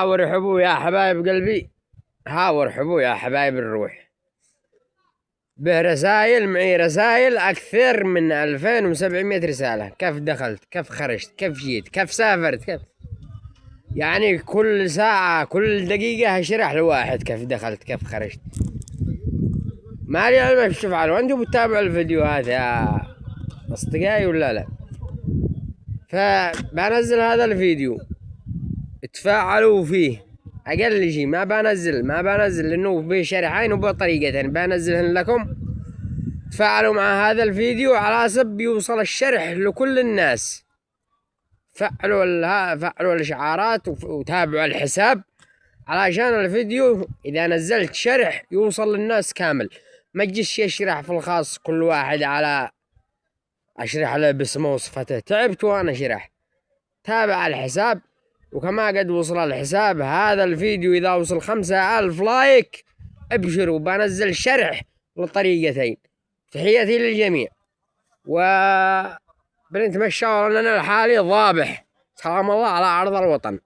ورحبوا يا حبايب قلبي. ورحبوا يا حبايب الروح. به رسائل، معي رسائل أكثر من 2700 رسالة. كيف دخلت، كيف خرجت، كيف جيت، كيف سافرت، كيف يعني كل ساعة كل دقيقة هشرح لواحد كيف دخلت كيف خرجت. ما لي علم ايش تفعلوا انتم بتتابعوا الفيديوهات يا أصدقائي ولا لا؟ فبنزل هذا الفيديو تفاعلوا فيه. اقل شيء ما بنزل لانه فيه شرحين وبطريقتين بنزلهن لكم. تفاعلوا مع هذا الفيديو على حسب يوصل الشرح لكل الناس. فعلوا الاشعارات وتابعوا الحساب علشان الفيديو اذا نزلت شرح يوصل للناس كامل. ما تجيش يشرح في الخاص كل واحد على اشرح له باسمه وصفته. تعبت وانا شرح. تابع الحساب. وكما قد وصل الحساب هذا الفيديو إذا وصل 5000 لايك ابشروا بنزل شرح للطريقتين. تحياتي للجميع وبنتمشى لنا الحالي ضابح. سلام الله على عرض الوطن.